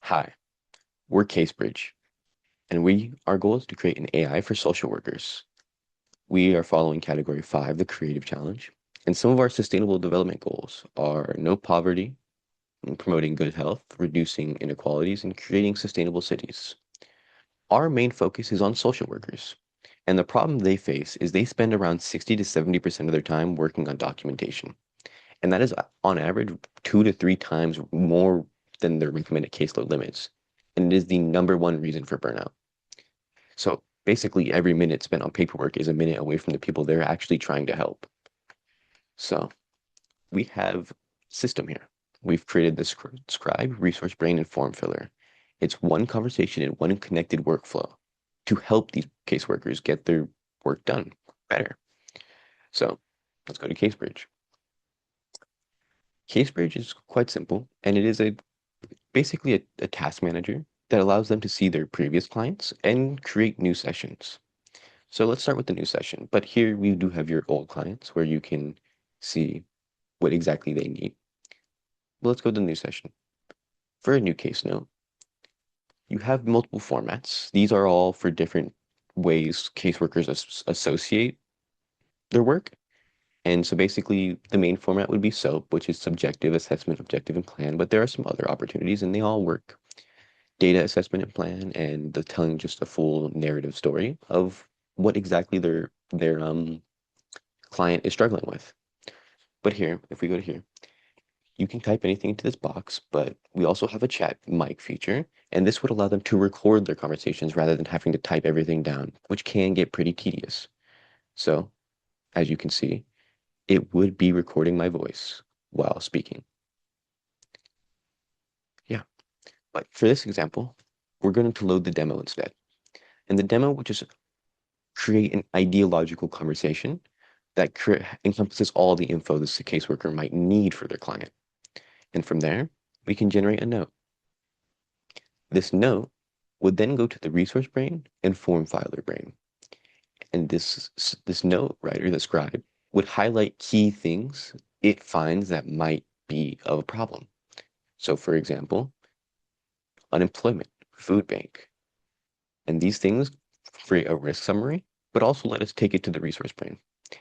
Hi, we're CaseBridge, and our goal is to create an AI for social workers. We are following Category 5, the Creative Challenge, and some of our sustainable development goals are no poverty, and promoting good health, reducing inequalities, and creating sustainable cities. Our main focus is on social workers, and the problem they face is they spend around 60 to 70% of their time working on documentation, and that is on average 2 to 3 times more than their recommended caseload limits, and it is the number one reason for burnout. So basically, every minute spent on paperwork is a minute away from the people they're actually trying to help. So we have system here. We've created this Scribe, resource brain, and form filler. It's one conversation and one connected workflow to help these caseworkers get their work done better. So let's go to CaseBridge. CaseBridge is quite simple, and it is basically a task manager that allows them to see their previous clients and create new sessions. So let's start with the new session. But here we do have your old clients where you can see what exactly they need. Well, let's go to the new session. For a new case note, you have multiple formats. These are all for different ways caseworkers associate their work. And so basically the main format would be SOAP, which is subjective, assessment, objective, and plan. But there are some other opportunities and they all work. Data assessment and plan, and the telling just a full narrative story of what exactly their client is struggling with. But here, if we go to here, you can type anything into this box, but we also have a chat mic feature, and this would allow them to record their conversations rather than having to type everything down, which can get pretty tedious. So, as you can see, it would be recording my voice while speaking. Yeah, but for this example, we're going to load the demo instead. And the demo would just create an ideological conversation that encompasses all the info this caseworker might need for their client. And from there, we can generate a note. This note would then go to the resource brain and form filer brain. And this note writer, the scribe, would highlight key things it finds that might be of a problem. So for example, unemployment, food bank. And these things create a risk summary, but also let us take it to the resource brain.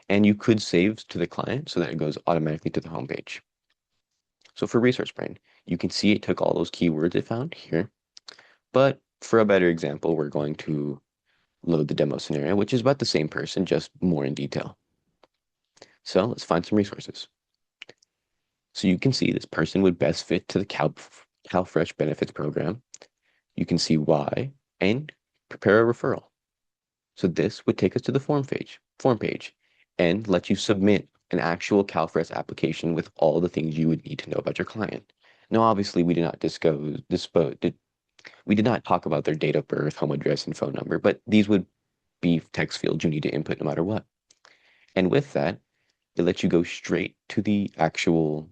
And you could save to the client so that it goes automatically to the home page. So for resource brain, you can see it took all those keywords it found here. But for a better example, we're going to load the demo scenario, which is about the same person, just more in detail. So let's find some resources. So you can see this person would best fit to the CalFresh benefits program. You can see why and prepare a referral. So this would take us to the form page and let you submit an actual CalFresh application with all the things you would need to know about your client. Now, obviously, we did not we did not talk about their date of birth, home address, and phone number, but these would be text fields you need to input no matter what. And with that, it lets you go straight to the actual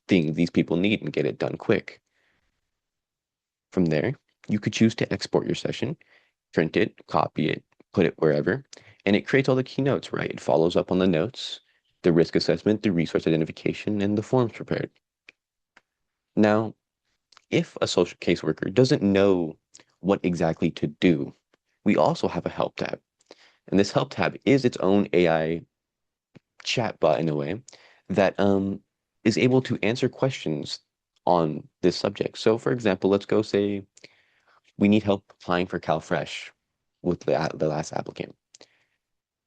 thing these people need and get it done quick. From there, you could choose to export your session, print it, copy it, put it wherever, and it creates all the keynotes, right? It follows up on the notes, the risk assessment, the resource identification, and the forms prepared. Now, if a social caseworker doesn't know what exactly to do, we also have a help tab. And this help tab is its own AI chatbot in a way that is able to answer questions on this subject. So for example, let's go say we need help applying for CalFresh with the last applicant.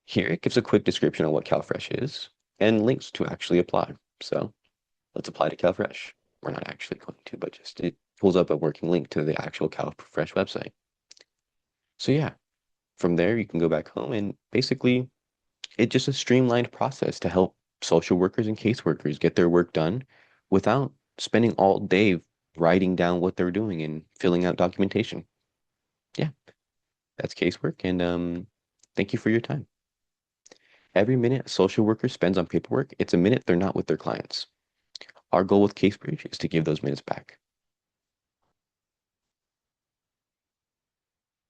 Here it gives a quick description on what CalFresh is and links to actually apply. So let's apply to CalFresh. We're not actually going to, but just it pulls up a working link to the actual CalFresh website. So yeah, from there you can go back home and basically it's just a streamlined process to help social workers and caseworkers get their work done without spending all day writing down what they're doing and filling out documentation. Yeah, that's casework, and thank you for your time. Every minute a social worker spends on paperwork, it's a minute they're not with their clients. Our goal with CaseBridge is to give those minutes back.